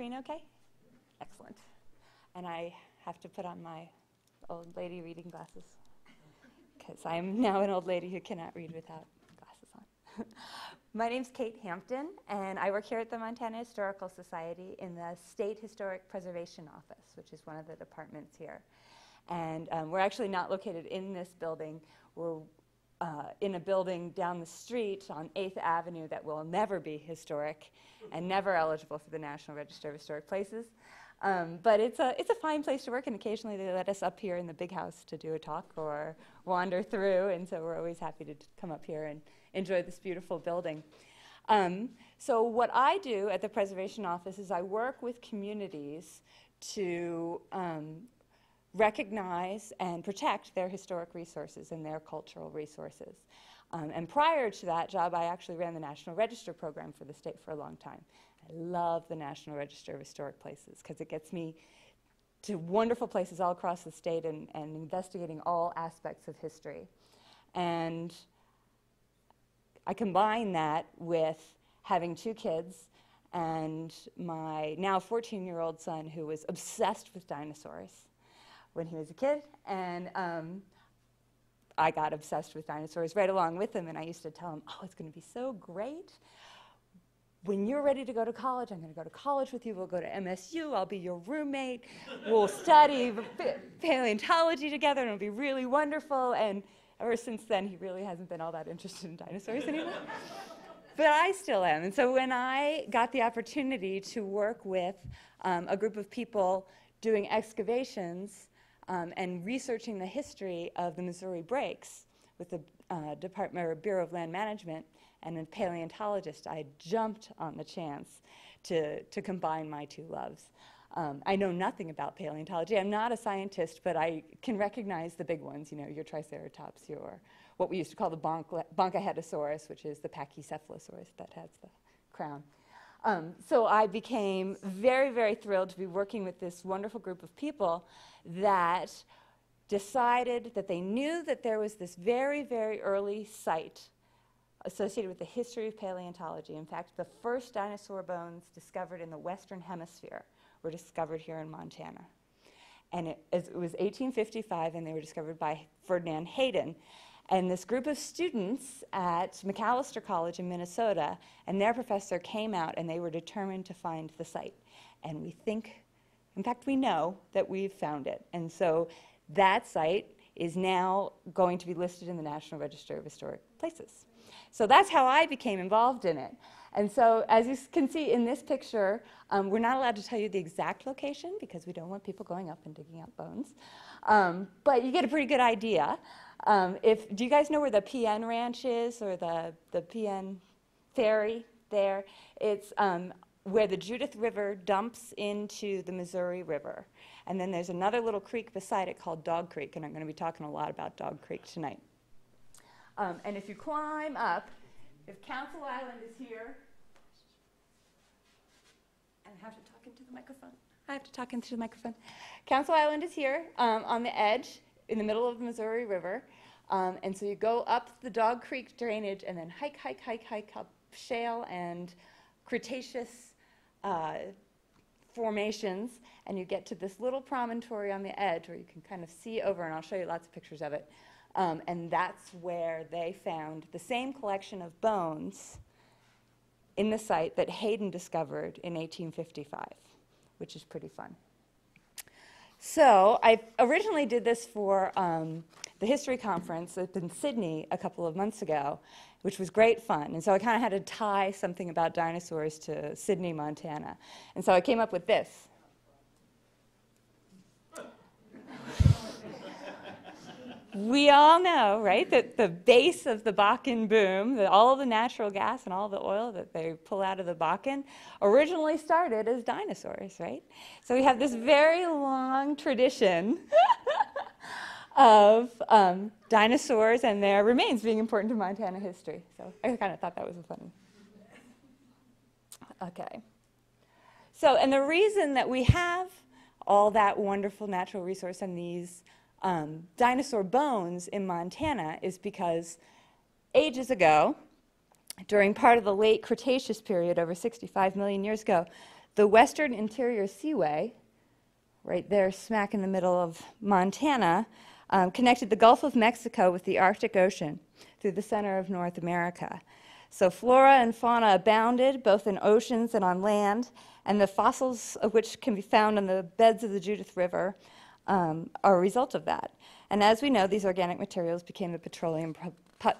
screen okay? Excellent. And I have to put on my old lady reading glasses because I'm now an old lady who cannot read without glasses on. My name's Kate Hampton, and I work here at the Montana Historical Society in the State Historic Preservation Office, which is one of the departments here. And we're actually not located in this building. We're in a building down the street on 8th Avenue that will never be historic and never eligible for the National Register of Historic Places. But it's a fine place to work, and occasionally they let us up here in the big house to do a talk or wander through, and so we're always happy to come up here and enjoy this beautiful building. So what I do at the Preservation Office is I work with communities to recognize and protect their historic resources and their cultural resources. And prior to that job, I actually ran the National Register program for the state for a long time. I love the National Register of Historic Places because it gets me to wonderful places all across the state and investigating all aspects of history. And I combine that with having 2 kids and my now 14-year-old son who was obsessed with dinosaurs when he was a kid, and I got obsessed with dinosaurs right along with him, and I used to tell him, oh, it's going to be so great. When you're ready to go to college, I'm going to go to college with you. We'll go to MSU. I'll be your roommate. We'll study paleontology together, and it'll be really wonderful. And ever since then, he really hasn't been all that interested in dinosaurs anymore. But I still am. And so when I got the opportunity to work with a group of people doing excavations and researching the history of the Missouri breaks with the Bureau of Land Management and a paleontologist, I jumped on the chance to combine my 2 loves. I know nothing about paleontology. I'm not a scientist, but I can recognize the big ones, you know, your Triceratops, your what we used to call the Hadrosaurus, which is the Pachycephalosaurus that has the crown. So I became very, very thrilled to be working with this wonderful group of people that decided that they knew that there was this very, very early site associated with the history of paleontology. In fact, the first dinosaur bones discovered in the Western Hemisphere were discovered here in Montana. And it was 1855, and they were discovered by Ferdinand Hayden. And this group of students at Macalester College in Minnesota and their professor came out, and they were determined to find the site. And we think, in fact, we know that we've found it. And so that site is now going to be listed in the National Register of Historic Places. So that's how I became involved in it. And so as you can see in this picture, we're not allowed to tell you the exact location because we don't want people going up and digging up bones. But you get a pretty good idea. Do you guys know where the PN Ranch is, or the PN Ferry there? It's where the Judith River dumps into the Missouri River. And then there's another little creek beside it called Dog Creek, and I'm going to be talking a lot about Dog Creek tonight. And if you climb up, if Council Island is here, and I have to talk into the microphone. I have to talk into the microphone. Council Island is here on the edge in the middle of the Missouri River. And so you go up the Dog Creek drainage and then hike up shale and Cretaceous formations, and you get to this little promontory on the edge where you can kind of see over, and I'll show you lots of pictures of it. And that's where they found the same collection of bones in the site that Hayden discovered in 1855, which is pretty fun. So I originally did this for the history conference up in Sydney a couple of months ago, which was great fun. And so I kind of had to tie something about dinosaurs to Sydney, Montana. And so I came up with this. We all know, right, that the base of the Bakken boom, all the natural gas and all the oil that they pull out of the Bakken originally started as dinosaurs, right? So we have this very long tradition of dinosaurs and their remains being important to Montana history. So I kind of thought that was funny. Okay. So, and the reason that we have all that wonderful natural resource and these dinosaur bones in Montana is because ages ago, during part of the late Cretaceous period, over 65 million years ago, The Western Interior Seaway, right there smack in the middle of Montana, connected the Gulf of Mexico with the Arctic Ocean through the center of North America. So flora and fauna abounded both in oceans and on land, and the fossils of which can be found on the beds of the Judith River are a result of that. And as we know, these organic materials became the petroleum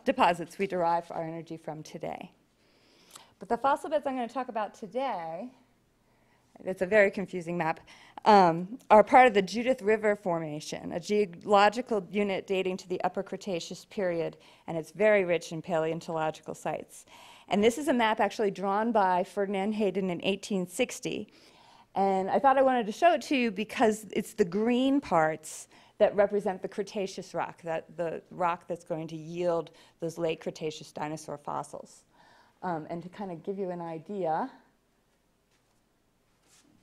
deposits we derive our energy from today. But the fossil beds I'm going to talk about today, it's a very confusing map, are part of the Judith River Formation, a geological unit dating to the Upper Cretaceous period, and it's very rich in paleontological sites. And this is a map actually drawn by Ferdinand Hayden in 1860. And I thought I wanted to show it to you because it's the green parts that represent the Cretaceous rock, the rock that's going to yield those late Cretaceous dinosaur fossils. And to kind of give you an idea,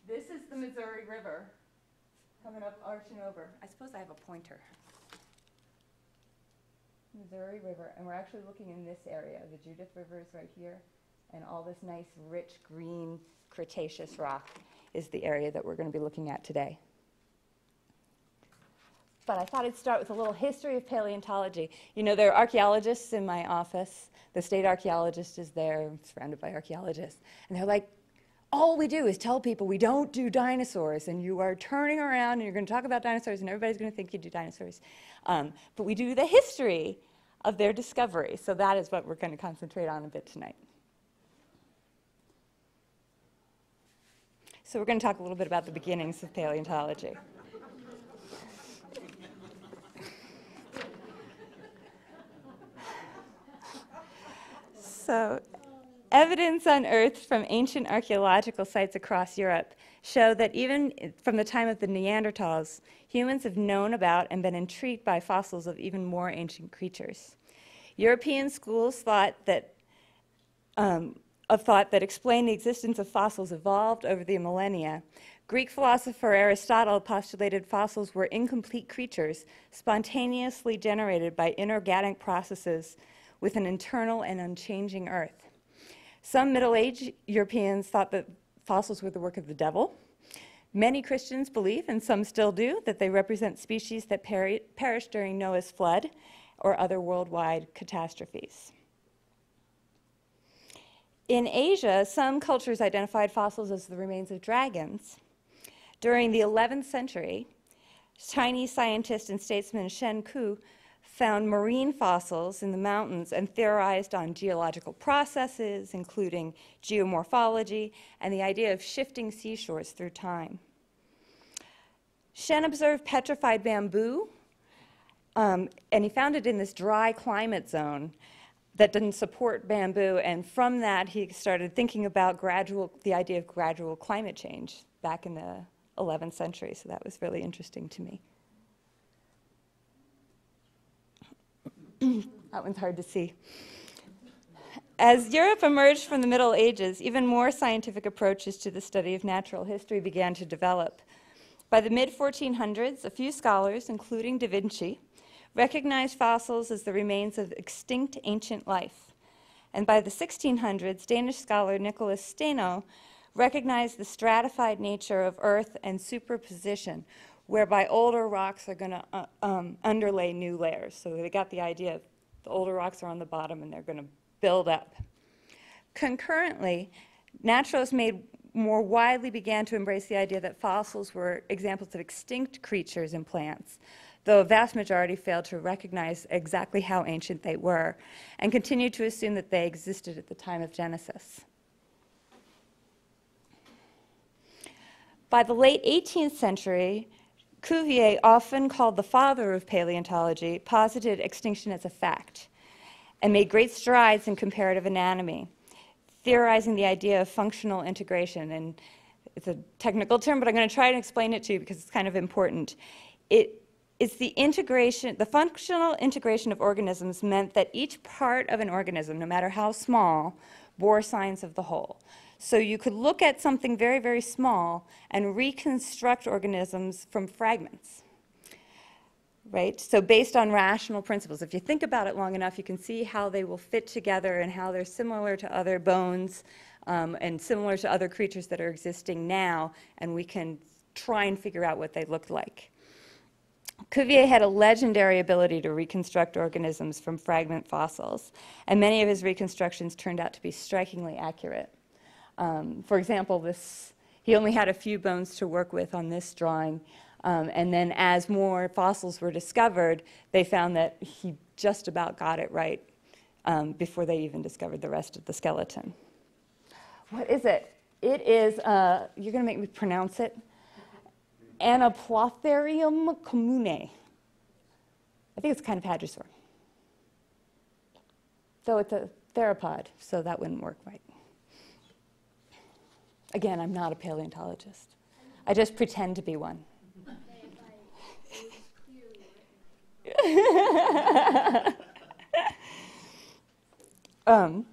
this is the Missouri River coming up, arching over. I suppose I have a pointer. Missouri River, and we're actually looking in this area. The Judith River is right here, and all this nice, rich, green Cretaceous rock is the area that we're going to be looking at today. But I thought I'd start with a little history of paleontology. You know, there are archaeologists in my office. The state archaeologist is there, surrounded by archaeologists. And they're like, all we do is tell people we don't do dinosaurs, and you are turning around and you're going to talk about dinosaurs, and everybody's going to think you do dinosaurs. But we do the history of their discovery. So that is what we're going to concentrate on a bit tonight. So we're going to talk a little bit about the beginnings of paleontology. So, evidence unearthed from ancient archaeological sites across Europe show that even from the time of the Neanderthals, humans have known about and been intrigued by fossils of even more ancient creatures. European schools thought that explain the existence of fossils evolved over the millennia. Greek philosopher Aristotle postulated fossils were incomplete creatures spontaneously generated by inorganic processes with an internal and unchanging earth. Some Middle Age Europeans thought that fossils were the work of the devil. Many Christians believe, and some still do, that they represent species that perished during Noah's flood or other worldwide catastrophes. In Asia, some cultures identified fossils as the remains of dragons. During the 11th century, Chinese scientist and statesman Shen Ku found marine fossils in the mountains and theorized on geological processes, including geomorphology and the idea of shifting seashores through time. Shen observed petrified bamboo, and he found it in this dry climate zone that didn't support bamboo, and from that he started thinking about the idea of gradual climate change back in the 11th century, so that was really interesting to me. That one's hard to see. As Europe emerged from the Middle Ages, even more scientific approaches to the study of natural history began to develop. By the mid-1400s, a few scholars, including Da Vinci, recognized fossils as the remains of extinct ancient life. And by the 1600s, Danish scholar Nicholas Steno recognized the stratified nature of Earth and superposition, whereby older rocks are going to underlay new layers. So they got the idea of the older rocks are on the bottom and they're going to build up. Concurrently, naturalists more widely began to embrace the idea that fossils were examples of extinct creatures and plants, though a vast majority failed to recognize exactly how ancient they were and continued to assume that they existed at the time of Genesis. By the late 18th century, Cuvier, often called the father of paleontology, posited extinction as a fact and made great strides in comparative anatomy, theorizing the idea of functional integration. And it's a technical term, but I'm going to try to explain it to you because it's kind of important. It's the integration, the functional integration of organisms meant that each part of an organism, no matter how small, bore signs of the whole. So you could look at something very, very small and reconstruct organisms from fragments, right? So based on rational principles. If you think about it long enough, you can see how they will fit together and how they're similar to other bones and similar to other creatures that are existing now, and we can try and figure out what they looked like. Cuvier had a legendary ability to reconstruct organisms from fragment fossils, and many of his reconstructions turned out to be strikingly accurate. For example, he only had a few bones to work with on this drawing, and then as more fossils were discovered, they found that he just about got it right before they even discovered the rest of the skeleton. What is it? It is, you're going to make me pronounce it, Anaplotherium commune. I think it's kind of hadrosaur. Though it's a theropod, so that wouldn't work right. Again, I'm not a paleontologist. I just pretend to be one.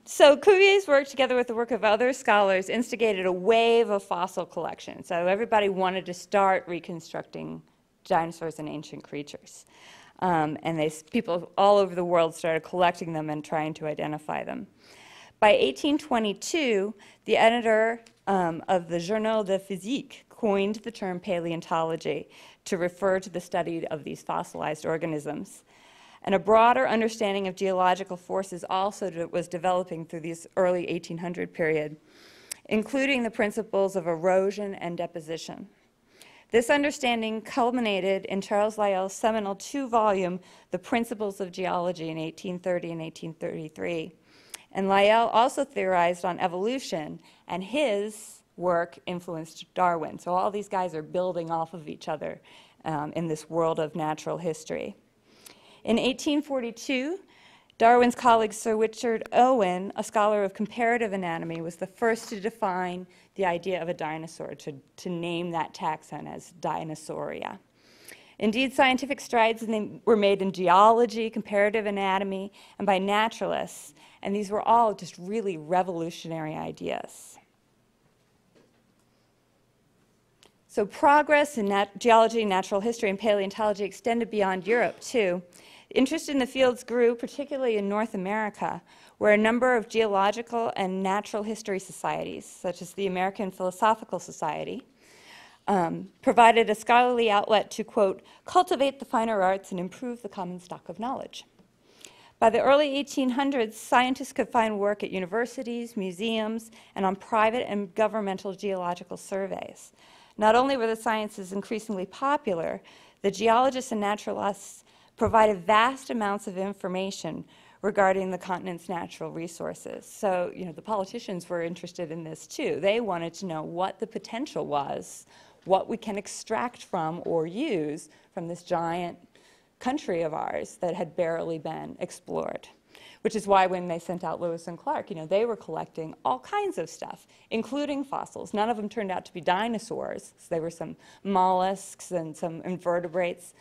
So Cuvier's work, together with the work of other scholars, instigated a wave of fossil collection. So everybody wanted to start reconstructing dinosaurs and ancient creatures. And people all over the world started collecting them and trying to identify them. By 1822, the editor of the Journal de Physique coined the term paleontology to refer to the study of these fossilized organisms. And a broader understanding of geological forces also was developing through this early 1800 period, including the principles of erosion and deposition. This understanding culminated in Charles Lyell's seminal two-volume The Principles of Geology in 1830 and 1833. And Lyell also theorized on evolution, and his work influenced Darwin. So all these guys are building off of each other in this world of natural history. In 1842, Darwin's colleague Sir Richard Owen, a scholar of comparative anatomy, was the first to define the idea of a dinosaur, to name that taxon as Dinosauria. Indeed, scientific strides were made in geology, comparative anatomy, and by naturalists, and these were all just really revolutionary ideas. So progress in geology, natural history, and paleontology extended beyond Europe, too. Interest in the fields grew, particularly in North America, where a number of geological and natural history societies, such as the American Philosophical Society, provided a scholarly outlet to, quote, cultivate the finer arts and improve the common stock of knowledge. By the early 1800s, scientists could find work at universities, museums, and on private and governmental geological surveys. Not only were the sciences increasingly popular, the geologists and naturalists provided vast amounts of information regarding the continent's natural resources. So, the politicians were interested in this too. They wanted to know what the potential was, what we can extract from or use from this giant country of ours that had barely been explored. Which is why when they sent out Lewis and Clark, they were collecting all kinds of stuff, including fossils. None of them turned out to be dinosaurs. So there were some mollusks and some invertebrates,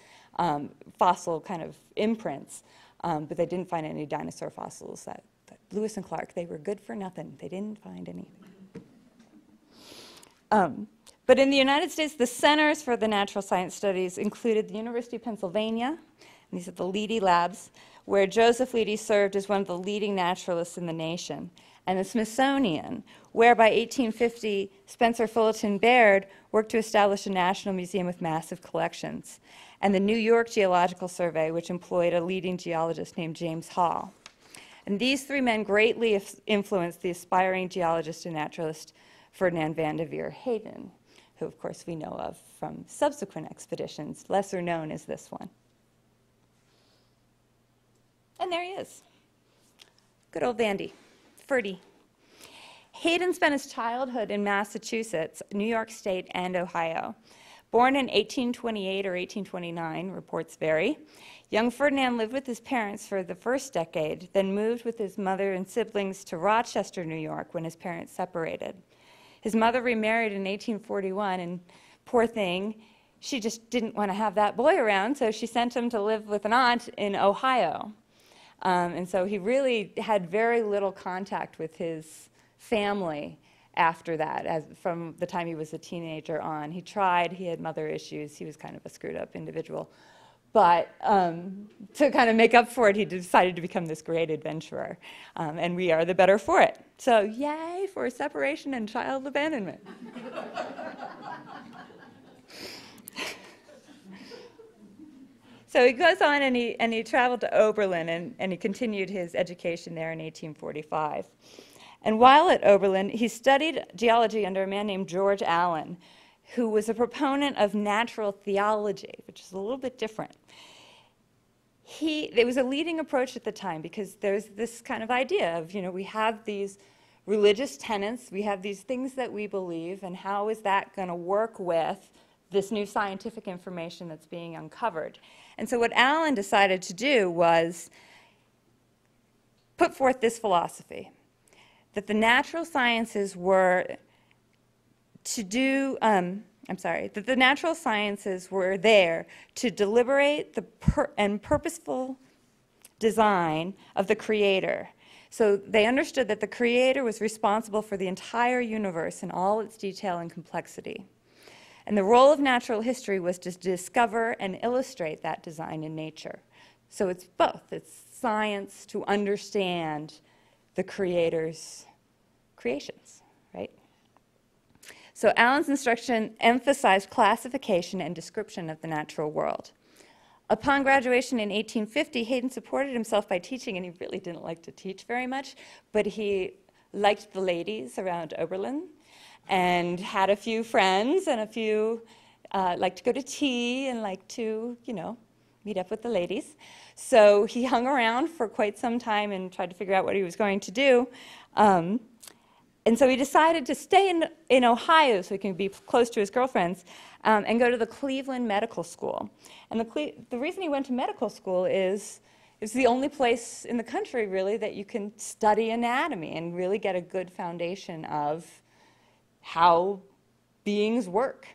fossil kind of imprints, but they didn't find any dinosaur fossils. That Lewis and Clark, they were good for nothing. They didn't find anything. But in the United States, the centers for the natural science studies included the University of Pennsylvania, and these are the Leedy Labs, where Joseph Leedy served as one of the leading naturalists in the nation, and the Smithsonian, where by 1850, Spencer Fullerton Baird worked to establish a national museum with massive collections, and the New York Geological Survey, which employed a leading geologist named James Hall. And these three men greatly influenced the aspiring geologist and naturalist Ferdinand Hayden, who of course we know of from subsequent expeditions, lesser known as this one. And there he is. Good old Vandy, Ferdy. Hayden spent his childhood in Massachusetts, New York State, and Ohio. Born in 1828 or 1829, reports vary, young Ferdinand lived with his parents for the first decade, then moved with his mother and siblings to Rochester, New York, when his parents separated. His mother remarried in 1841, and poor thing, she just didn't want to have that boy around, so she sent him to live with an aunt in Ohio. And so he really had very little contact with his family after that, from the time he was a teenager on. He tried, he had mother issues, he was kind of a screwed up individual. But to kind of make up for it, he decided to become this great adventurer. And we are the better for it. So yay for separation and child abandonment. So he goes on and he traveled to Oberlin and he continued his education there in 1845. And while at Oberlin, he studied geology under a man named George Allen, who was a proponent of natural theology, which is a little bit different. It was a leading approach at the time because there's this kind of idea of, we have these religious tenets, we have these things that we believe, and how is that going to work with this new scientific information that's being uncovered? And so what Allen decided to do was put forth this philosophy, that the natural sciences were that the natural sciences were there to deliberate the and purposeful design of the Creator. So they understood that the Creator was responsible for the entire universe in all its detail and complexity. And the role of natural history was to discover and illustrate that design in nature. So it's both. It's science to understand the Creator's creations, right? So Allen's instruction emphasized classification and description of the natural world. Upon graduation in 1850, Hayden supported himself by teaching, and he really didn't like to teach very much, but he liked the ladies around Oberlin and had a few friends and a few liked to go to tea and liked to, meet up with the ladies. So he hung around for quite some time and tried to figure out what he was going to do. And so he decided to stay in Ohio so he can be close to his girlfriends and go to the Cleveland Medical School. And the reason he went to medical school is it's the only place in the country, really, that you can study anatomy and really get a good foundation of how beings work.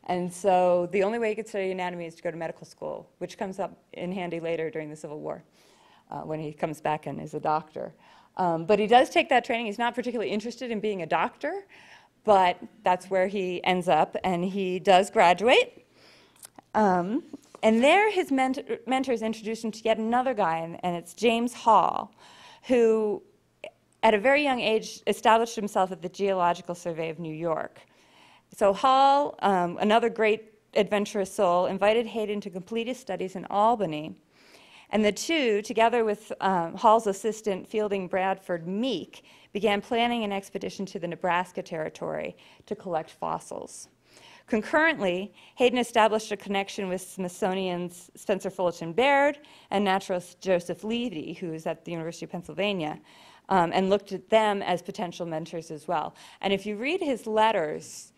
And so the only way you could study anatomy is to go to medical school, which comes up in handy later during the Civil War when he comes back and is a doctor. But he does take that training. He's not particularly interested in being a doctor, but that's where he ends up, and he does graduate. And there his mentors introduced him to yet another guy, and it's James Hall, who at a very young age established himself at the Geological Survey of New York. So Hall, another great adventurous soul, invited Hayden to complete his studies in Albany. And the two, together with Hall's assistant, Fielding Bradford Meek, began planning an expedition to the Nebraska Territory to collect fossils. Concurrently, Hayden established a connection with Smithsonian's Spencer Fullerton Baird and naturalist Joseph Levy, who is at the University of Pennsylvania, and looked at them as potential mentors as well. And if you read his letters,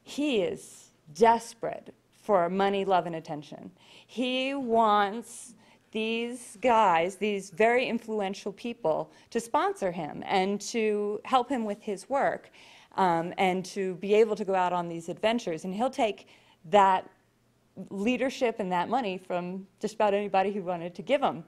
he is desperate for money, love, and attention. He wants these guys, these very influential people, to sponsor him and to help him with his work and to be able to go out on these adventures. And he'll take that leadership and that money from just about anybody who wanted to give them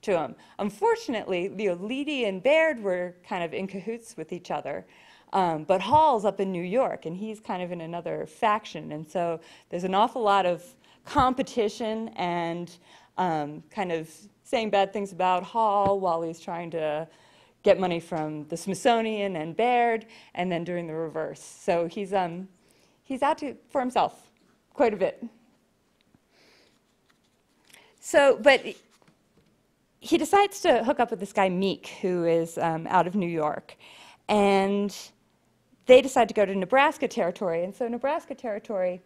to him. Unfortunately, Levy and Baird were kind of in cahoots with each other. But Hall's up in New York, and he's kind of in another faction. And so there's an awful lot of competition and kind of saying bad things about Hall while he's trying to get money from the Smithsonian and Baird, and then doing the reverse. So he's out for himself quite a bit. So, but he decides to hook up with this guy Meek, who is out of New York, and they decide to go to Nebraska Territory. And so Nebraska Territory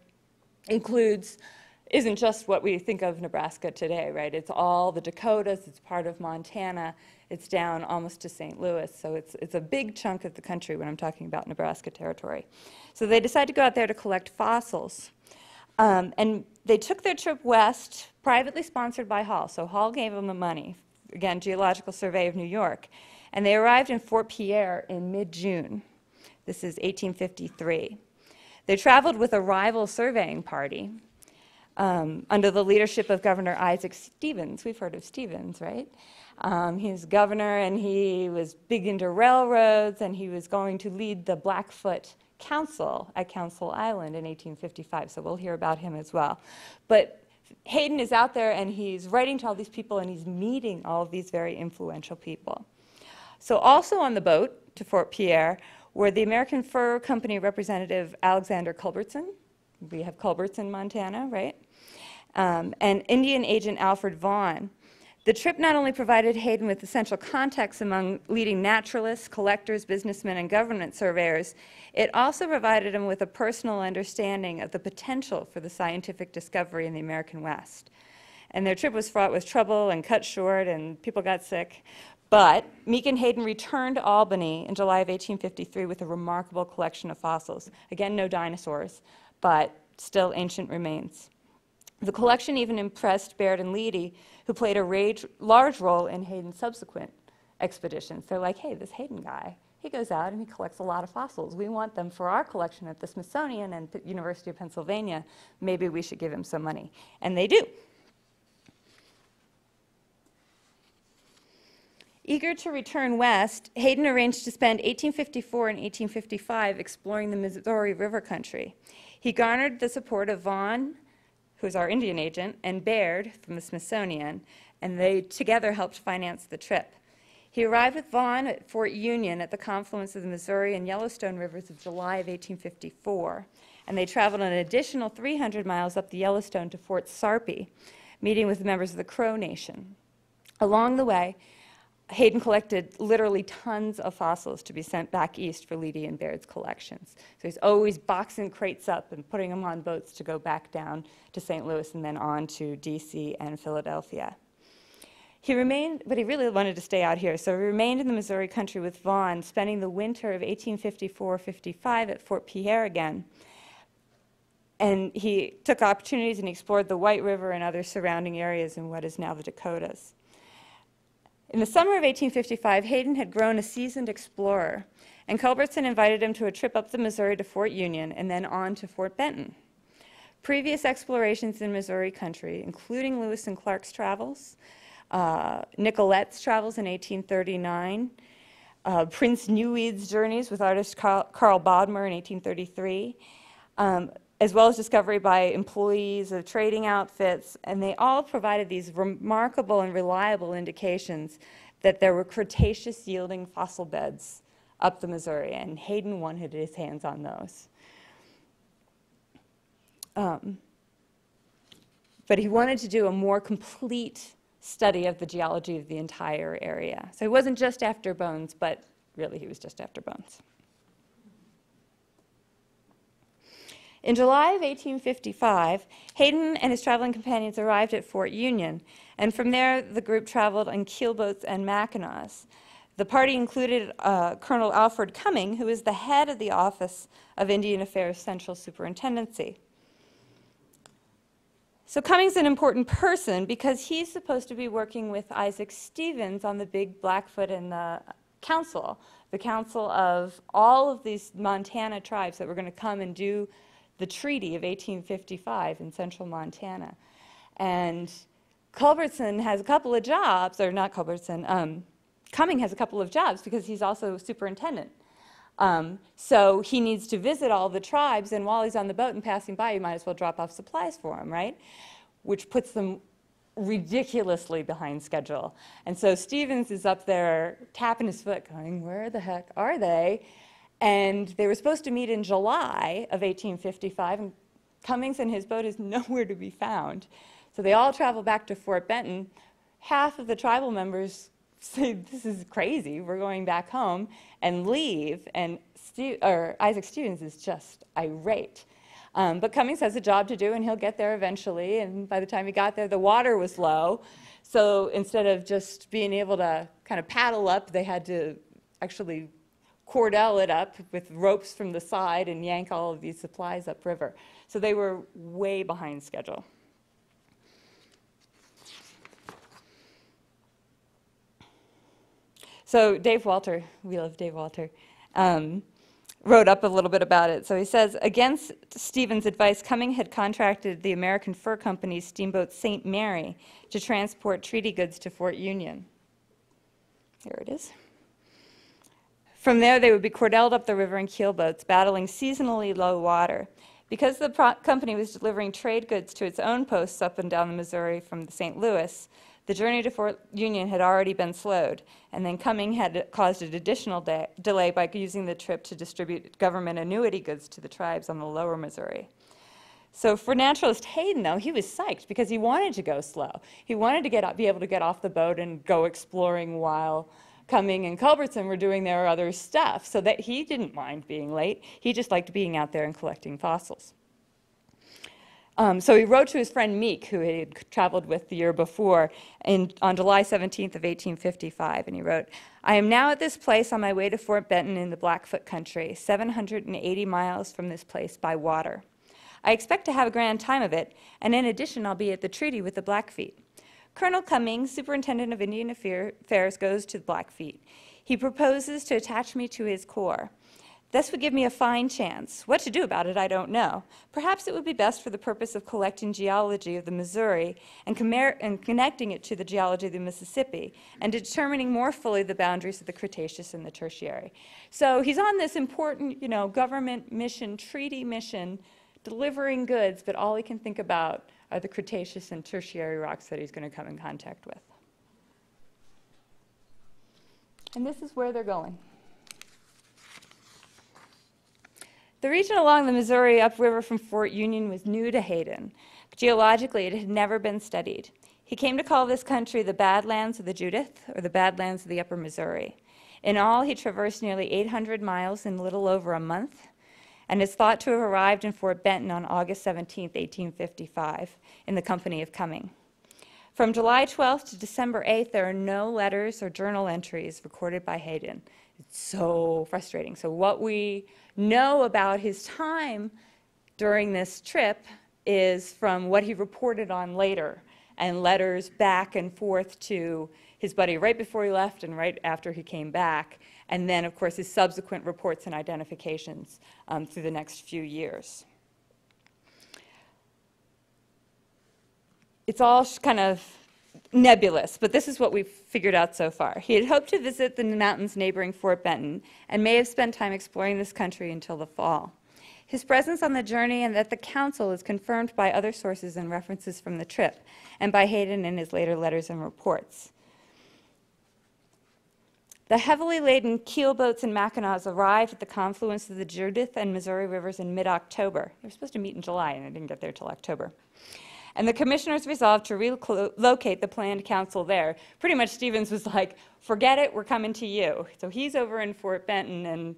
isn't just what we think of Nebraska today, right? It's all the Dakotas, it's part of Montana, it's down almost to St. Louis, so it's a big chunk of the country when I'm talking about Nebraska Territory. So they decide to go out there to collect fossils. And they took their trip west, privately sponsored by Hall. So Hall gave them the money, again, Geological Survey of New York. And they arrived in Fort Pierre in mid-June. This is 1853. They traveled with a rival surveying party under the leadership of Governor Isaac Stevens. We've heard of Stevens, right? He's governor, and he was big into railroads, and he was going to lead the Blackfoot Council at Council Island in 1855, so we'll hear about him as well. But Hayden is out there and he's writing to all these people and he's meeting all of these very influential people. So also on the boat to Fort Pierre were the American Fur Company representative Alexander Culbertson. We have Culbertson, Montana, right? And Indian agent Alfred Vaughan. The trip not only provided Hayden with essential contacts among leading naturalists, collectors, businessmen, and government surveyors, it also provided him with a personal understanding of the potential for the scientific discovery in the American West. And their trip was fraught with trouble and cut short, and people got sick. But Meek and Hayden returned to Albany in July of 1853 with a remarkable collection of fossils. Again, no dinosaurs, but still ancient remains. The collection even impressed Baird and Leedy, who played a large role in Hayden's subsequent expeditions. They're like, hey, this Hayden guy, he goes out and he collects a lot of fossils. We want them for our collection at the Smithsonian and University of Pennsylvania. Maybe we should give him some money. And they do. Eager to return west, Hayden arranged to spend 1854 and 1855 exploring the Missouri River country. He garnered the support of Vaughan, who's our Indian agent, and Baird from the Smithsonian, and they together helped finance the trip. He arrived with Vaughan at Fort Union at the confluence of the Missouri and Yellowstone rivers of July of 1854, and they traveled an additional 300 miles up the Yellowstone to Fort Sarpy, meeting with members of the Crow Nation. Along the way, Hayden collected literally tons of fossils to be sent back east for Leedy and Baird's collections. So he's always boxing crates up and putting them on boats to go back down to St. Louis and then on to DC and Philadelphia. He remained, but he really wanted to stay out here, so he remained in the Missouri country with Vaughan, spending the winter of 1854-55 at Fort Pierre again. And he took opportunities and explored the White River and other surrounding areas in what is now the Dakotas. In the summer of 1855, Hayden had grown a seasoned explorer, and Culbertson invited him to a trip up the Missouri to Fort Union and then on to Fort Benton. Previous explorations in Missouri country, including Lewis and Clark's travels, Nicolette's travels in 1839, Prince Neuwyd's journeys with artist Carl Bodmer in 1833, as well as discovery by employees of trading outfits, and they all provided these remarkable and reliable indications that there were Cretaceous-yielding fossil beds up the Missouri, and Hayden wanted his hands on those. But he wanted to do a more complete study of the geology of the entire area. So he wasn't just after bones, but really he was just after bones. In July of 1855, Hayden and his traveling companions arrived at Fort Union, and from there the group traveled on keelboats and mackinaws. The party included Colonel Alfred Cumming, who is the head of the Office of Indian Affairs Central Superintendency. So Cumming's an important person because he's supposed to be working with Isaac Stevens on the Big Blackfoot and the council of all of these Montana tribes that were going to come and do the Treaty of 1855 in central Montana. And Culbertson has a couple of jobs, or not Culbertson, Cumming has a couple of jobs because he's also superintendent. So he needs to visit all the tribes, and while he's on the boat and passing by, you might as well drop off supplies for him, right? Which puts them ridiculously behind schedule. And so Stevens is up there tapping his foot going, where the heck are they? And they were supposed to meet in July of 1855, and Cummings and his boat is nowhere to be found. So they all travel back to Fort Benton. Half of the tribal members say, this is crazy, we're going back home, and leave, and Isaac Stevens is just irate. But Cummings has a job to do, and he'll get there eventually, and by the time he got there, the water was low. So instead of just being able to kind of paddle up, they had to actually cordell it up with ropes from the side and yank all of these supplies upriver. So they were way behind schedule. So Dave Walter, we love Dave Walter, wrote up a little bit about it. So he says, against Stevens' advice, Cumming had contracted the American Fur Company's steamboat St. Mary to transport treaty goods to Fort Union. Here it is. From there, they would be cordelled up the river in keelboats, battling seasonally low water. Because the company was delivering trade goods to its own posts up and down the Missouri from the St. Louis, the journey to Fort Union had already been slowed, and then Cumming had caused an additional delay by using the trip to distribute government annuity goods to the tribes on the lower Missouri. So for naturalist Hayden, though, he was psyched because he wanted to go slow. He wanted to be able to get off the boat and go exploring while Cumming and Culbertson were doing their other stuff, so that he didn't mind being late. He just liked being out there and collecting fossils. So he wrote to his friend Meek, who he had traveled with the year before, on July 17th of 1855, and he wrote, "I am now at this place on my way to Fort Benton in the Blackfoot country, 780 miles from this place by water. I expect to have a grand time of it, and in addition I'll be at the treaty with the Blackfeet. Colonel Cummings, Superintendent of Indian Affairs, goes to the Blackfeet. He proposes to attach me to his corps. This would give me a fine chance. What to do about it, I don't know. Perhaps it would be best for the purpose of collecting geology of the Missouri and connecting it to the geology of the Mississippi and determining more fully the boundaries of the Cretaceous and the Tertiary." So he's on this important, government mission, treaty mission, delivering goods, but all he can think about are the Cretaceous and Tertiary rocks that he's going to come in contact with. And this is where they're going. The region along the Missouri upriver from Fort Union was new to Hayden. Geologically, it had never been studied. He came to call this country the Badlands of the Judith, or the Badlands of the Upper Missouri. In all, he traversed nearly 800 miles in a little over a month, and is thought to have arrived in Fort Benton on August 17, 1855, in the company of Cumming. From July 12th to December 8th, there are no letters or journal entries recorded by Hayden. It's so frustrating. So what we know about his time during this trip is from what he reported on later, and letters back and forth to his buddy right before he left and right after he came back, and then, of course, his subsequent reports and identifications through the next few years. It's all kind of nebulous, but this is what we've figured out so far. He had hoped to visit the mountains neighboring Fort Benton and may have spent time exploring this country until the fall. His presence on the journey and at the council is confirmed by other sources and references from the trip, and by Hayden in his later letters and reports. The heavily laden keelboats and Mackinaws arrived at the confluence of the Judith and Missouri rivers in mid-October. They were supposed to meet in July, and they didn't get there till October. And the commissioners resolved to relocate the planned council there. Pretty much Stevens was like, forget it, we're coming to you. So he's over in Fort Benton,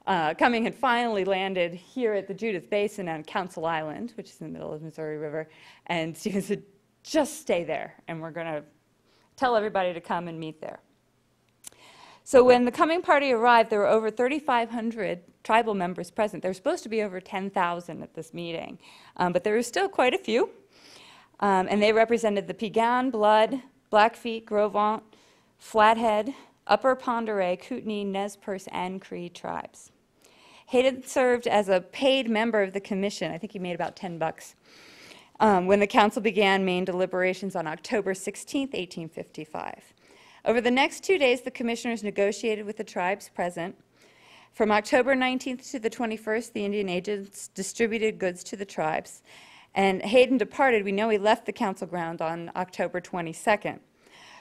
and Cumming had finally landed here at the Judith Basin on Council Island, which is in the middle of the Missouri River. And Stevens said, just stay there, and we're going to tell everybody to come and meet there. So when the Cumming party arrived, there were over 3,500 tribal members present. There were supposed to be over 10,000 at this meeting, but there were still quite a few. And they represented the Piegan, Blood, Blackfeet, Gros Ventre, Flathead, Upper Pend Oreille, Kootenai, Nez Perce, and Cree tribes. Hayden served as a paid member of the commission. I think he made about $10 when the council began main deliberations on October 16, 1855. Over the next 2 days, the commissioners negotiated with the tribes present. From October 19th to the 21st, the Indian agents distributed goods to the tribes. And Hayden departed. We know he left the council ground on October 22nd.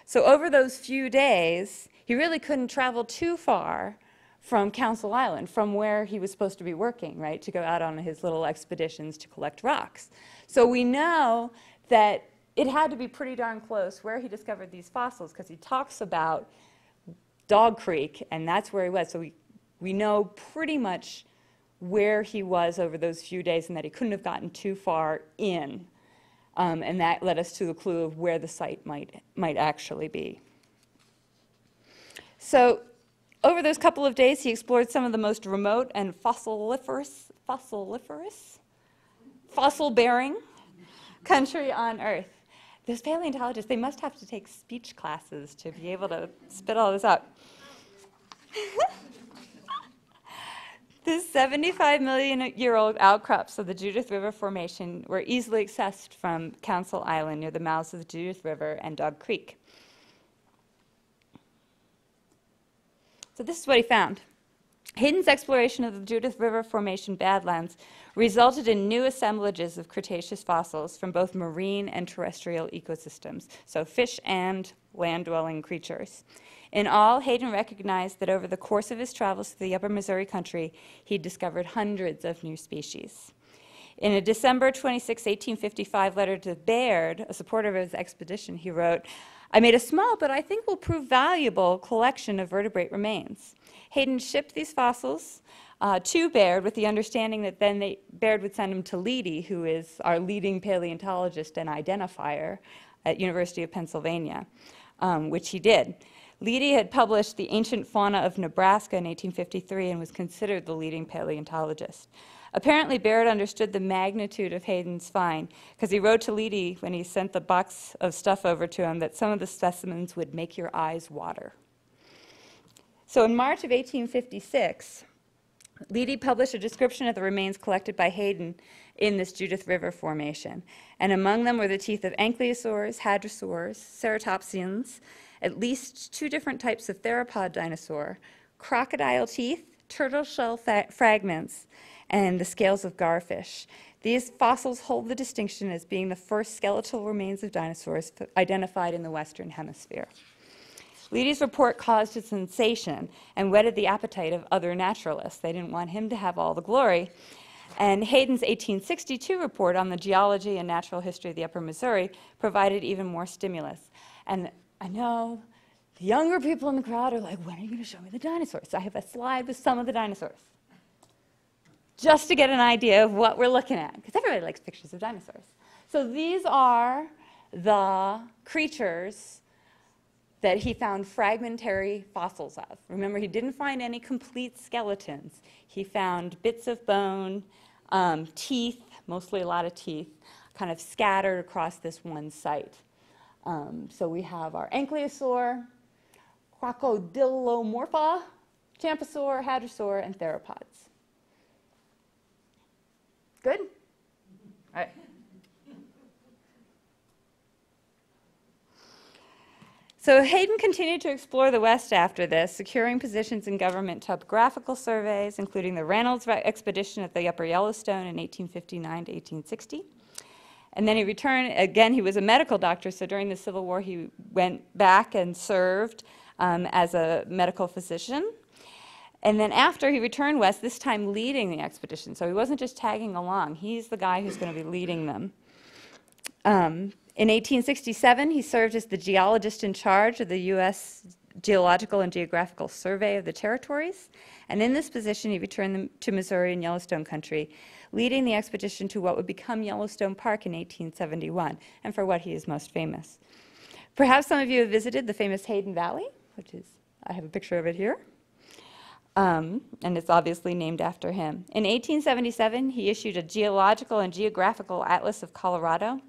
So over those few days, he really couldn't travel too far from Council Island, from where he was supposed to be working, right, to go out on his little expeditions to collect rocks. So we know that it had to be pretty darn close where he discovered these fossils, because he talks about Dog Creek, and that's where he was. So we know pretty much where he was over those few days, and that he couldn't have gotten too far in. And that led us to the clue of where the site might actually be. So over those couple of days, he explored some of the most remote and fossil-bearing country on Earth. Those paleontologists, they must have to take speech classes to be able to spit all this out. The 75-million-year-old outcrops of the Judith River Formation were easily accessed from Council Island near the mouths of the Judith River and Dog Creek. So this is what he found. Hayden's exploration of the Judith River Formation Badlands resulted in new assemblages of Cretaceous fossils from both marine and terrestrial ecosystems, so fish and land-dwelling creatures. In all, Hayden recognized that over the course of his travels through the upper Missouri country, he discovered hundreds of new species. In a December 26, 1855 letter to Baird, a supporter of his expedition, he wrote, "I made a small, but I think will prove valuable collection of vertebrate remains." Hayden shipped these fossils to Baird with the understanding that then Baird would send them to Leedy, who is our leading paleontologist and identifier at University of Pennsylvania, which he did. Leedy had published The Ancient Fauna of Nebraska in 1853 and was considered the leading paleontologist. Apparently, Baird understood the magnitude of Hayden's find because he wrote to Leedy when he sent the box of stuff over to him that some of the specimens would make your eyes water. So in March of 1856, Leedy published a description of the remains collected by Hayden in this Judith River formation. And among them were the teeth of ankylosaurs, hadrosaurs, ceratopsians, at least 2 different types of theropod dinosaur, crocodile teeth, turtle shell fragments, and the scales of garfish. These fossils hold the distinction as being the first skeletal remains of dinosaurs identified in the Western Hemisphere. Leedy's report caused a sensation and whetted the appetite of other naturalists. They didn't want him to have all the glory. And Hayden's 1862 report on the geology and natural history of the upper Missouri provided even more stimulus. And I know the younger people in the crowd are like, when are you going to show me the dinosaurs? So I have a slide with some of the dinosaurs, just to get an idea of what we're looking at, because everybody likes pictures of dinosaurs. So these are the creatures that he found fragmentary fossils of. Remember, he didn't find any complete skeletons. He found bits of bone, teeth, mostly a lot of teeth, kind of scattered across this one site. So we have our ankylosaur, crocodilomorpha, champsosaur, hadrosaur, and theropods. Good? All right. So Hayden continued to explore the West after this, securing positions in government topographical surveys, including the Reynolds expedition at the Upper Yellowstone in 1859 to 1860. And then he returned, again, he was a medical doctor, so during the Civil War he went back and served as a medical physician. And then after he returned west, this time leading the expedition. So he wasn't just tagging along. He's the guy who's going to be leading them. In 1867, he served as the geologist in charge of the U.S. Geological and Geographical Survey of the Territories. And in this position, he returned to Missouri and Yellowstone country, leading the expedition to what would become Yellowstone Park in 1871, and for what he is most famous. Perhaps some of you have visited the famous Hayden Valley, which is, I have a picture of it here. And it's obviously named after him. In 1877, he issued a geological and geographical atlas of Colorado,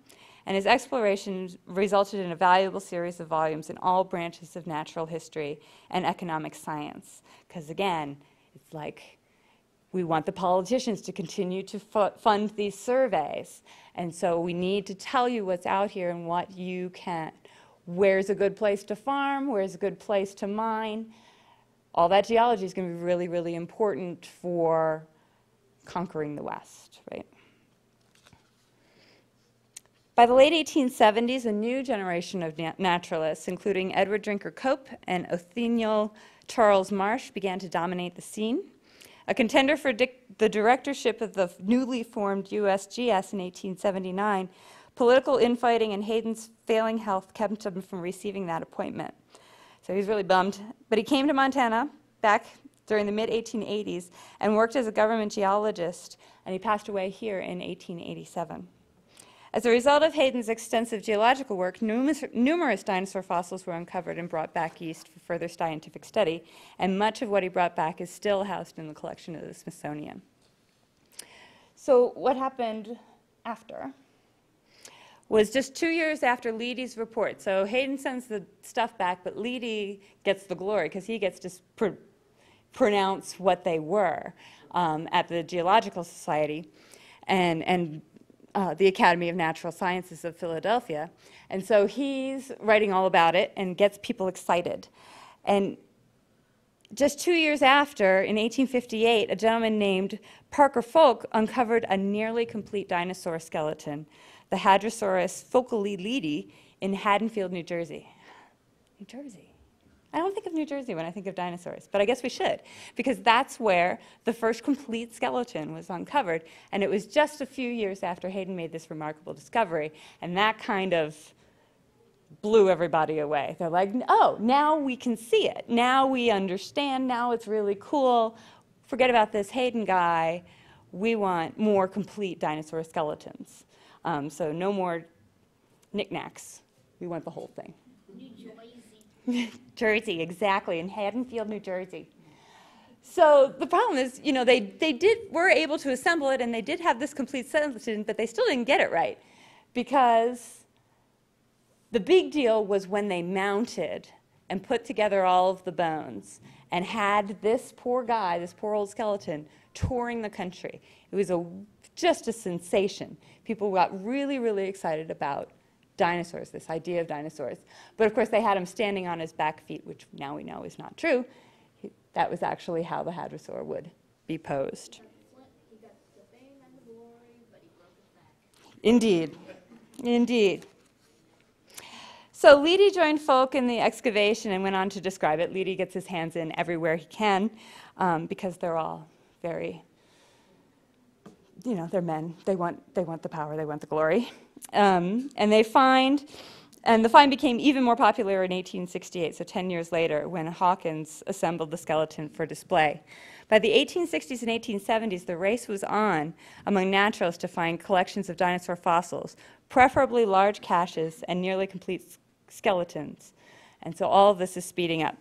and his explorations resulted in a valuable series of volumes in all branches of natural history and economic science. Because again, it's like we want the politicians to continue to fund these surveys. And so we need to tell you what's out here and what you can, where's a good place to farm, where's a good place to mine. All that geology is going to be really, really important for conquering the West, right? By the late 1870s, a new generation of naturalists, including Edward Drinker Cope and Othniel Charles Marsh, began to dominate the scene. A contender for the directorship of the newly formed USGS in 1879, political infighting and Hayden's failing health kept him from receiving that appointment. So he's really bummed. But he came to Montana back during the mid-1880s and worked as a government geologist, and he passed away here in 1887. As a result of Hayden's extensive geological work, numerous dinosaur fossils were uncovered and brought back east for further scientific study, and much of what he brought back is still housed in the collection of the Smithsonian. So what happened after was just 2 years after Leedy's report. So Hayden sends the stuff back, but Leedy gets the glory because he gets to pronounce what they were at the Geological Society and the Academy of Natural Sciences of Philadelphia. And so he's writing all about it and gets people excited. And just 2 years after, in 1858, a gentleman named Parker Folk uncovered a nearly complete dinosaur skeleton, the Hadrosaurus foccoli in Haddonfield, New Jersey. New Jersey. I don't think of New Jersey when I think of dinosaurs, but I guess we should, because that's where the first complete skeleton was uncovered, and it was just a few years after Hayden made this remarkable discovery, and that kind of blew everybody away. They're like, oh, now we can see it. Now we understand. Now it's really cool. Forget about this Hayden guy. We want more complete dinosaur skeletons. So no more knickknacks. We want the whole thing. Jersey, exactly, in Haddonfield, New Jersey. So the problem is, you know, were able to assemble it, and they did have this complete skeleton, but they still didn't get it right, because the big deal was when they mounted and put together all of the bones and had this poor guy, this poor old skeleton, touring the country. It was just a sensation. People got really, really excited about dinosaurs, this idea of dinosaurs. But of course, they had him standing on his back feet, which now we know is not true. That was actually how the hadrosaur would be posed. He got the fame and the glory, but he broke his back. Indeed. Indeed. So Leedy joined Folk in the excavation and went on to describe it. Leedy gets his hands in everywhere he can because they're all very, you know, they're men. They want the power. They want the glory. And the find became even more popular in 1868, so 10 years later, when Hawkins assembled the skeleton for display. By the 1860s and 1870s, the race was on among naturalists to find collections of dinosaur fossils, preferably large caches and nearly complete skeletons. And so all of this is speeding up.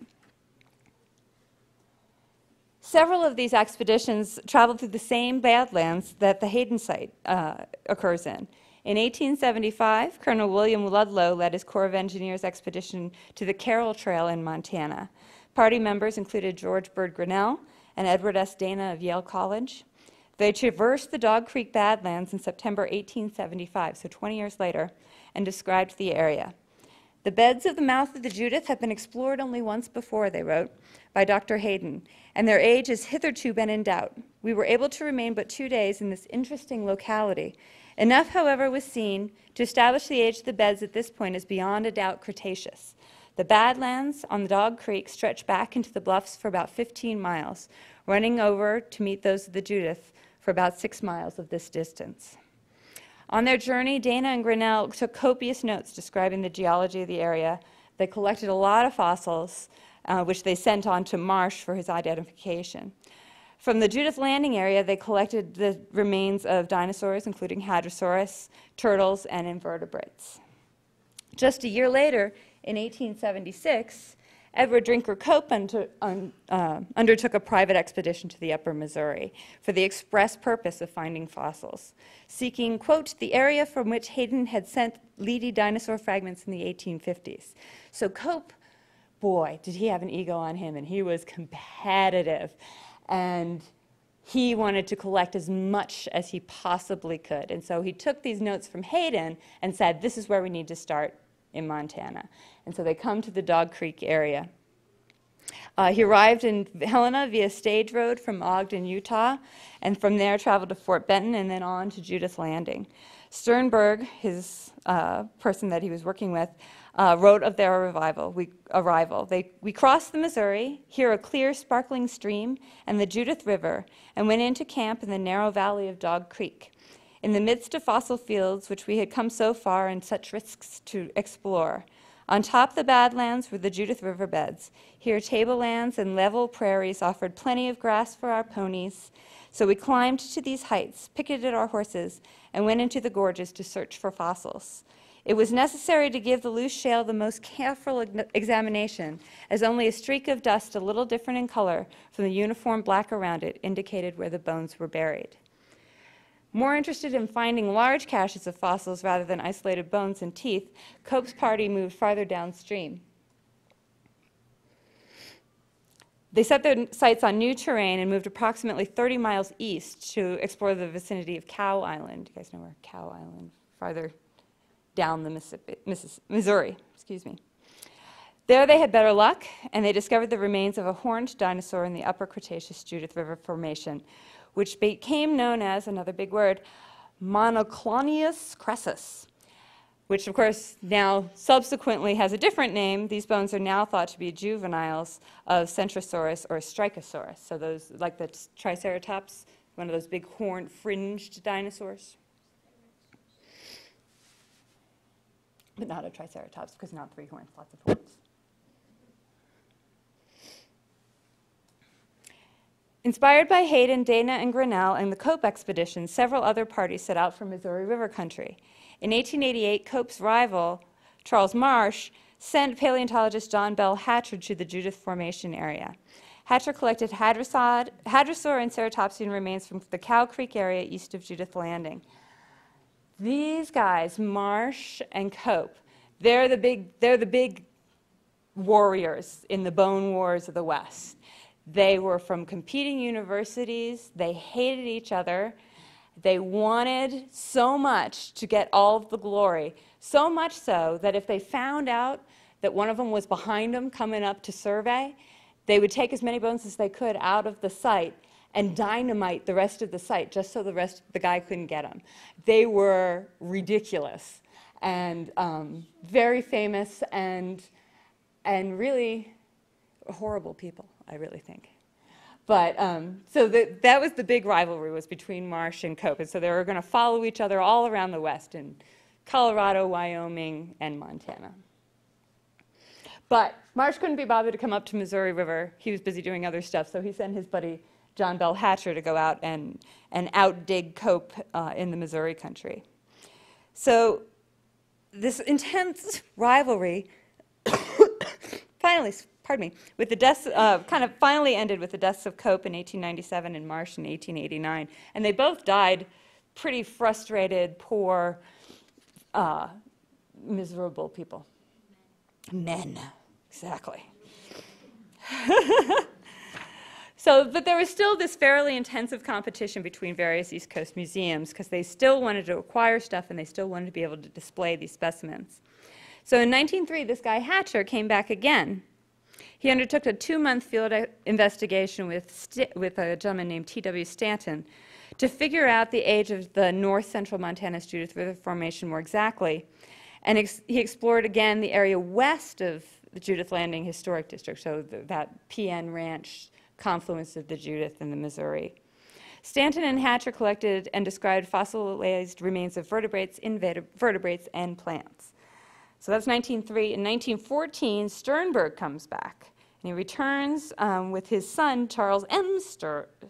Several of these expeditions traveled through the same Badlands that the Hayden site occurs in. In 1875, Colonel William Ludlow led his Corps of Engineers expedition to the Carroll Trail in Montana. Party members included George Bird Grinnell and Edward S. Dana of Yale College. They traversed the Dog Creek Badlands in September 1875, so 20 years later, and described the area. The beds of the mouth of the Judith have been explored only once before, they wrote, by Dr. Hayden, and their age has hitherto been in doubt. We were able to remain but 2 days in this interesting locality. Enough, however, was seen to establish the age of the beds at this point as beyond a doubt Cretaceous. The Badlands on the Dog Creek stretch back into the bluffs for about 15 miles, running over to meet those of the Judith for about 6 miles of this distance. On their journey, Dana and Grinnell took copious notes describing the geology of the area. They collected a lot of fossils, which they sent on to Marsh for his identification. From the Judith Landing area, they collected the remains of dinosaurs, including Hadrosaurus, turtles, and invertebrates. Just a year later, in 1876, Edward Drinker Cope undertook a private expedition to the upper Missouri for the express purpose of finding fossils, seeking, quote, the area from which Hayden had sent Leedy dinosaur fragments in the 1850s. So Cope, boy, did he have an ego on him, and he was competitive. And he wanted to collect as much as he possibly could. And so he took these notes from Hayden and said, this is where we need to start in Montana. And so they come to the Dog Creek area. He arrived in Helena via stage road from Ogden, Utah, and from there traveled to Fort Benton and then on to Judith Landing. Sternberg, his person that he was working with, wrote of their arrival. We crossed the Missouri, here a clear, sparkling stream, and the Judith River, and went into camp in the narrow valley of Dog Creek, in the midst of fossil fields which we had come so far and such risks to explore. On top the Badlands were the Judith River beds. Here tablelands and level prairies offered plenty of grass for our ponies. So we climbed to these heights, picketed our horses, and went into the gorges to search for fossils. It was necessary to give the loose shale the most careful examination, as only a streak of dust a little different in color from the uniform black around it indicated where the bones were buried. More interested in finding large caches of fossils rather than isolated bones and teeth, Cope's party moved farther downstream. They set their sights on new terrain and moved approximately 30 miles east to explore the vicinity of Cow Island. You guys know where Cow Island, farther down the Missouri, excuse me. There they had better luck, and they discovered the remains of a horned dinosaur in the Upper Cretaceous Judith River Formation, which became known as, another big word, Monoclonius cressus, which of course now subsequently has a different name. These bones are now thought to be juveniles of Centrosaurus or Strichosaurus. So those, like the Triceratops, one of those big horned, fringed dinosaurs. But not a Triceratops, because not 3 horns, lots of horns. Inspired by Hayden, Dana, and Grinnell and the Cope expedition, several other parties set out for Missouri River country. In 1888, Cope's rival, Charles Marsh, sent paleontologist John Bell Hatcher to the Judith Formation area. Hatcher collected Hadrosaur and ceratopsian remains from the Cow Creek area east of Judith Landing. These guys, Marsh and Cope, they're the big warriors in the bone wars of the West. They were from competing universities. They hated each other. They wanted so much to get all of the glory, so much so that if they found out that one of them was behind them coming up to survey, they would take as many bones as they could out of the site and dynamite the rest of the site just so the guy couldn't get them. They were ridiculous and very famous and really horrible people, I really think. But so that was the big rivalry, was between Marsh and Cope. And so they were going to follow each other all around the West in Colorado, Wyoming, and Montana. But Marsh couldn't be bothered to come up to Missouri River. He was busy doing other stuff, so he sent his buddy John Bell Hatcher to go out and outdig Cope in the Missouri country. So this intense rivalry with the deaths, kind of finally ended with the deaths of Cope in 1897 and Marsh in 1889. And they both died pretty frustrated, poor, miserable people. Men, exactly. But there was still this fairly intensive competition between various East Coast museums because they still wanted to acquire stuff and they still wanted to be able to display these specimens. So in 1903, this guy Hatcher came back again. He undertook a 2-month field investigation with a gentleman named T.W. Stanton to figure out the age of the north-central Montana's Judith River Formation more exactly. And he explored again the area west of the Judith Landing Historic District, so that PN Ranch confluence of the Judith and the Missouri. Stanton and Hatcher collected and described fossilized remains of vertebrates, invertebrates, and plants. So that's 1903. In 1914, Sternberg comes back. And he returns with his son, Charles M.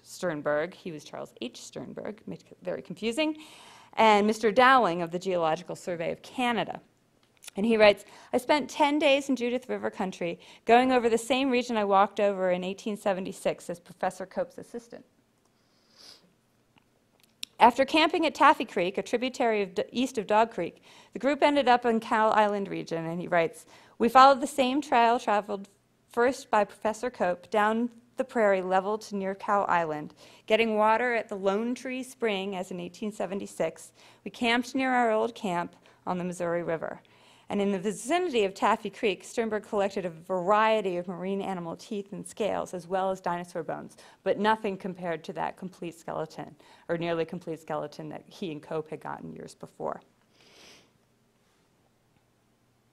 Sternberg. He was Charles H. Sternberg, very confusing, and Mr. Dowling of the Geological Survey of Canada. And he writes, I spent 10 days in Judith River country, going over the same region I walked over in 1876 as Professor Cope's assistant. After camping at Taffy Creek, a tributary east of Dog Creek, the group ended up in Cow Island region, and he writes, we followed the same trail traveled first by Professor Cope down the prairie level to near Cow Island, getting water at the Lone Tree Spring as in 1876. We camped near our old camp on the Missouri River. And in the vicinity of Taffy Creek, Sternberg collected a variety of marine animal teeth and scales, as well as dinosaur bones, but nothing compared to that complete skeleton, or nearly complete skeleton that he and Cope had gotten years before.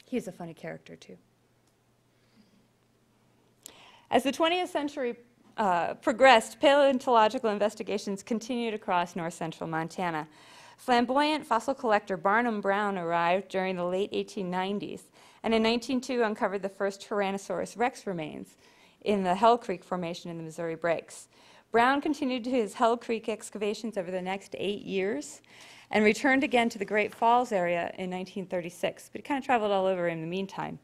He's a funny character, too. As the 20th century progressed, paleontological investigations continued across north-central Montana. Flamboyant fossil collector Barnum Brown arrived during the late 1890s, and in 1902 uncovered the first Tyrannosaurus rex remains in the Hell Creek Formation in the Missouri Breaks. Brown continued his Hell Creek excavations over the next 8 years and returned again to the Great Falls area in 1936, but he kind of traveled all over in the meantime.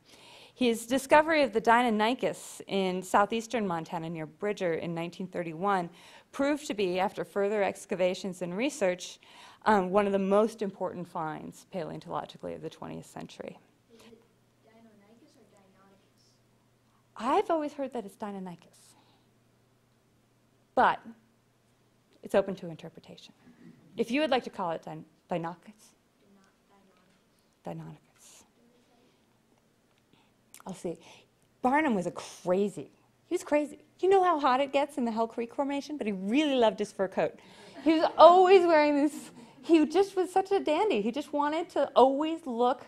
His discovery of the Deinonychus in southeastern Montana near Bridger in 1931 proved to be, after further excavations and research, one of the most important finds paleontologically of the 20th century. Is it Deinonychus or Deinonychus? I've always heard that it's Deinonychus, but it's open to interpretation. If you would like to call it Deinonychus. Deinonychus. I'll see. Barnum was crazy. He was crazy. You know how hot it gets in the Hell Creek Formation? But he really loved his fur coat. He was always wearing this. He just was such a dandy. He just wanted to always look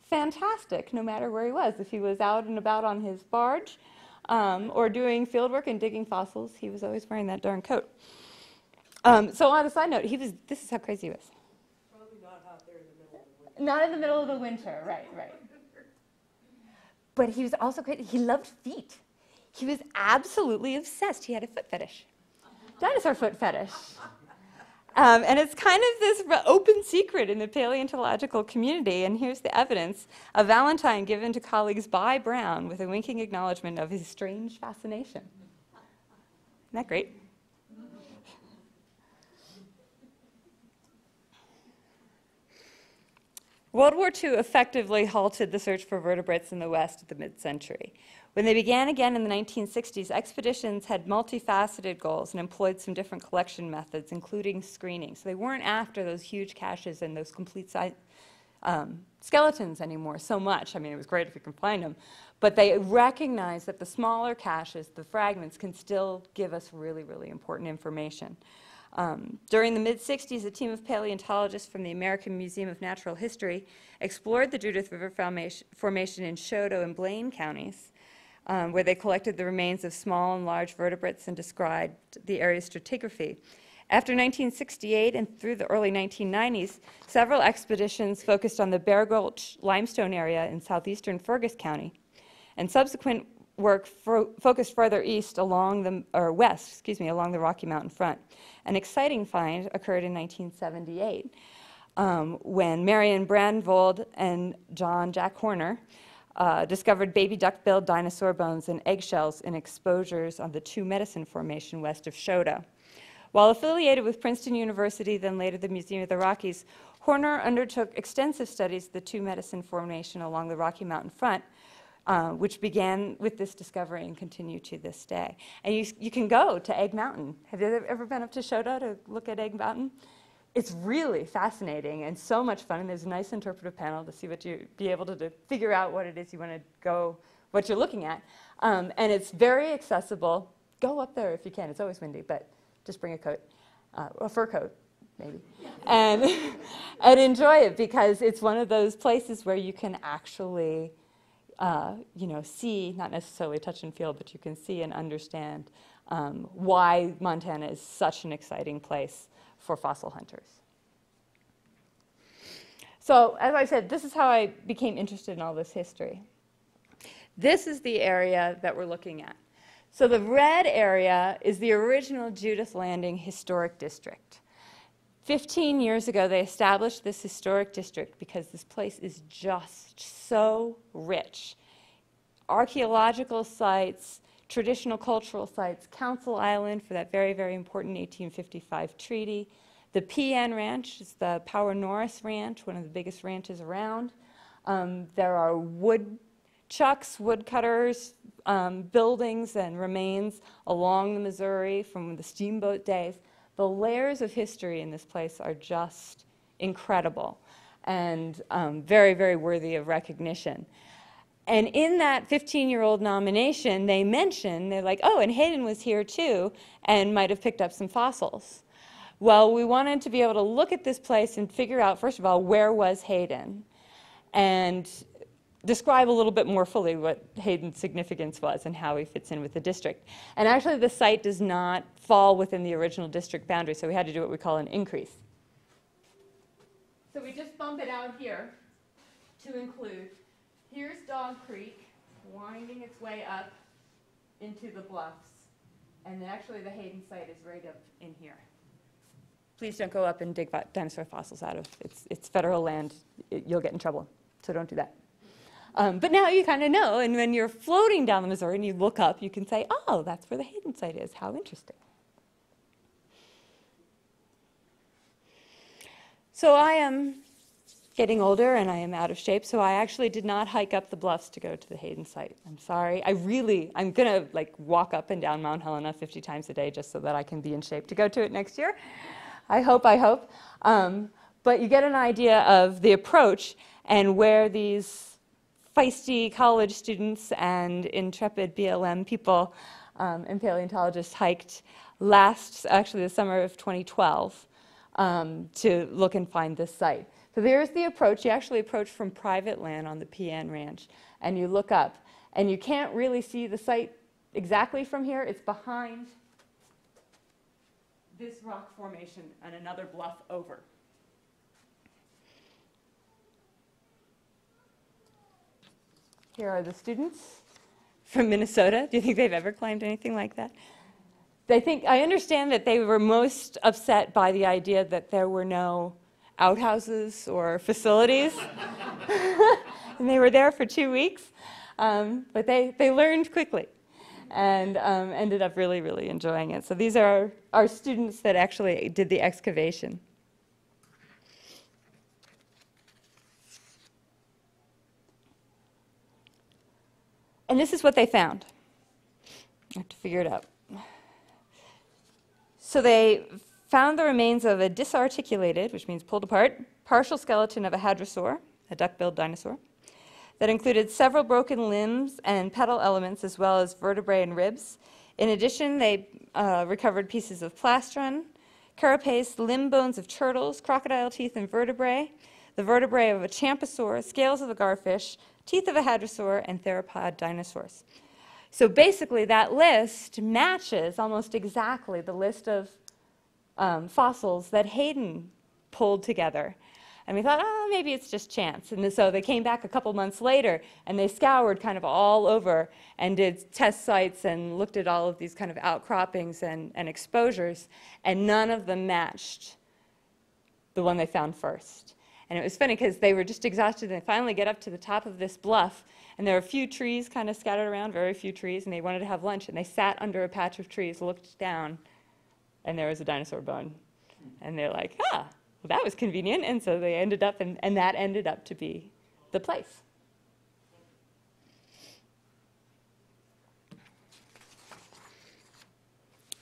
fantastic, no matter where he was. If he was out and about on his barge or doing field work and digging fossils, he was always wearing that darn coat. So on a side note, this is how crazy he was. Probably not hot there in the middle of the winter. Not in the middle of the winter, right. But he was also crazy. He loved feet. He was absolutely obsessed. He had a foot fetish, dinosaur foot fetish. And it's kind of this open secret in the paleontological community. And here's the evidence: a valentine given to colleagues by Brown with a winking acknowledgement of his strange fascination. Isn't that great? World War II effectively halted the search for vertebrates in the West at the mid-century. When they began again in the 1960s, expeditions had multifaceted goals and employed some different collection methods, including screening. So they weren't after those huge caches and those complete skeletons anymore so much. I mean, it was great if you can find them. But they recognized that the smaller caches, the fragments, can still give us really, really important information. During the mid-60s, a team of paleontologists from the American Museum of Natural History explored the Judith River Formation in Choteau and Blaine counties, where they collected the remains of small and large vertebrates and described the area's stratigraphy. After 1968 and through the early 1990s, several expeditions focused on the Bear Gulch limestone area in southeastern Fergus County, and subsequent work focused further east along along the Rocky Mountain front. An exciting find occurred in 1978 when Marion Brandvold and John Jack Horner discovered baby duck-billed dinosaur bones and eggshells in exposures on the Two Medicine Formation west of Choteau. While affiliated with Princeton University, then later the Museum of the Rockies, Horner undertook extensive studies of the Two Medicine Formation along the Rocky Mountain front, which began with this discovery and continue to this day. And you can go to Egg Mountain. Have you ever been up to Choteau to look at Egg Mountain? It's really fascinating and so much fun, and there's a nice interpretive panel to see what you be able to figure out what it is you want to go, what you're looking at. And it's very accessible. Go up there if you can. It's always windy, but just bring a coat, a fur coat, maybe, and enjoy it, because it's one of those places where you can actually see, not necessarily touch and feel, but you can see and understand why Montana is such an exciting place for fossil hunters. So, as I said, this is how I became interested in all this history. This is the area that we're looking at. So the red area is the original Judith Landing Historic District. 15 years ago, they established this historic district because this place is just so rich. Archaeological sites, traditional cultural sites, Council Island for that very, very important 1855 treaty. The PN Ranch is the Power Norris Ranch, one of the biggest ranches around. There are woodchucks, woodcutters, buildings and remains along the Missouri from the steamboat days. The layers of history in this place are just incredible and very, very worthy of recognition. And in that 15-year-old nomination, they're like, oh, and Hayden was here too, and might have picked up some fossils. Well, we wanted to be able to look at this place and figure out, first of all, where was Hayden? And describe a little bit more fully what Hayden's significance was and how he fits in with the district. And actually, the site does not fall within the original district boundary, so we had to do what we call an increase. So we just bump it out here to include, here's Dog Creek winding its way up into the bluffs, and then actually the Hayden site is right up in here. Please don't go up and dig dinosaur fossils out of it's federal land. You'll get in trouble, so don't do that. But now you kind of know, and when you're floating down the Missouri and you look up, you can say, oh, that's where the Hayden site is. How interesting. So I am getting older and I am out of shape, so I actually did not hike up the bluffs to go to the Hayden site. I'm sorry. I'm going to walk up and down Mount Helena 50 times a day just so that I can be in shape to go to it next year. I hope. But you get an idea of the approach and where these feisty college students and intrepid BLM people and paleontologists hiked actually the summer of 2012, to look and find this site. So there's the approach. You actually approach from private land on the PN Ranch, and you look up, and you can't really see the site exactly from here. It's behind this rock formation and another bluff over. Here are the students from Minnesota. Do you think they've ever climbed anything like that? I understand that they were most upset by the idea that there were no outhouses or facilities. And they were there for 2 weeks. But they learned quickly and ended up really, really enjoying it. So these are our students that actually did the excavation. And this is what they found. I have to figure it out. So they found the remains of a disarticulated, which means pulled apart, partial skeleton of a hadrosaur, a duck-billed dinosaur, that included several broken limbs and pedal elements as well as vertebrae and ribs. In addition, they recovered pieces of plastron, carapace, limb bones of turtles, crocodile teeth and vertebrae, the vertebrae of a champiosaur, scales of a garfish, teeth of a hadrosaur, and theropod dinosaurs. So basically, that list matches almost exactly the list of fossils that Hayden pulled together. And we thought, oh, maybe it's just chance. And so they came back a couple months later, and they scoured kind of all over and did test sites and looked at all of these kind of outcroppings and exposures, and none of them matched the one they found first. And it was funny because they were just exhausted, and they finally get up to the top of this bluff, and there are a few trees kind of scattered around, very few trees, and they wanted to have lunch, and they sat under a patch of trees, looked down, and there was a dinosaur bone. And they're like, well, that was convenient, and so they ended up, and that ended up to be the place.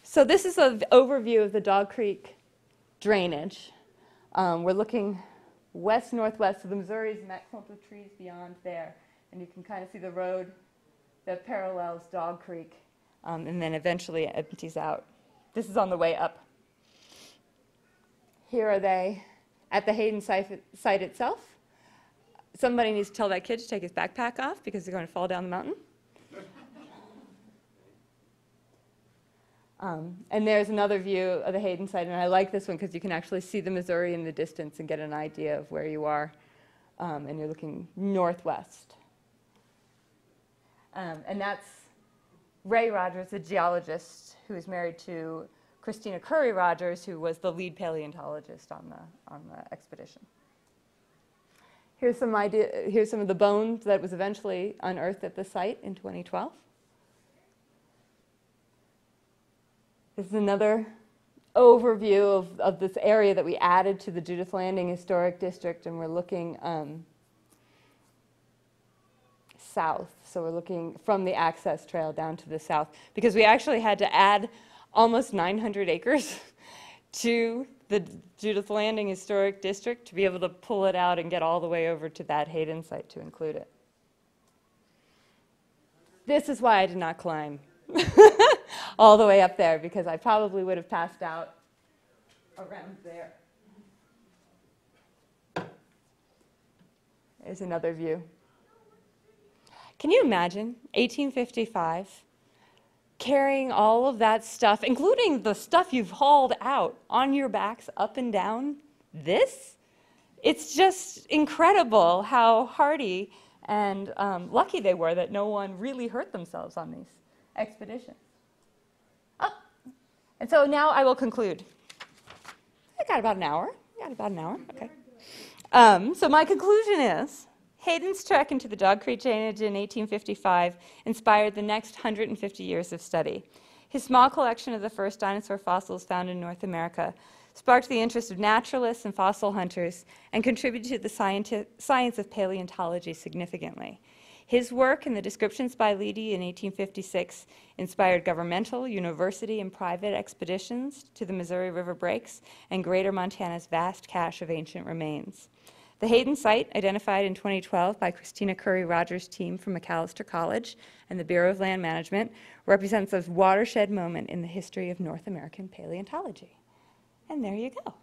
So this is an overview of the Dog Creek drainage. We're looking west-northwest, so the Missouri's in that clump of trees beyond there, and you can kind of see the road that parallels Dog Creek, and then eventually it empties out. This is on the way up. Here are they at the Hayden site itself. Somebody needs to tell that kid to take his backpack off because they're going to fall down the mountain. And there's another view of the Hayden site, and I like this one because you can actually see the Missouri in the distance and get an idea of where you are, and you're looking northwest. And that's Ray Rogers, a geologist who is married to Christina Curry Rogers, who was the lead paleontologist on the expedition. Here's some of the bones that was eventually unearthed at the site in 2012. This is another overview of this area that we added to the Judith Landing Historic District, and we're looking south. So we're looking from the access trail down to the south, because we actually had to add almost 900 acres to the Judith Landing Historic District to be able to pull it out and get all the way over to that Hayden site to include it. This is why I did not climb all the way up there, because I probably would have passed out around there. There's another view. Can you imagine 1855 carrying all of that stuff, including the stuff you've hauled out, on your backs up and down this? It's just incredible how hardy and lucky they were that no one really hurt themselves on these expeditions. Oh, and so now I will conclude. I got about an hour. Okay. So my conclusion is, Hayden's trek into the Dog Creek drainage in 1855 inspired the next 150 years of study. His small collection of the first dinosaur fossils found in North America sparked the interest of naturalists and fossil hunters and contributed to the science of paleontology significantly. His work in the descriptions by Leedy in 1856 inspired governmental, university, and private expeditions to the Missouri River breaks and greater Montana's vast cache of ancient remains. The Hayden site, identified in 2012 by Christina Curry Rogers' team from Macalester College and the Bureau of Land Management, represents a watershed moment in the history of North American paleontology. And there you go.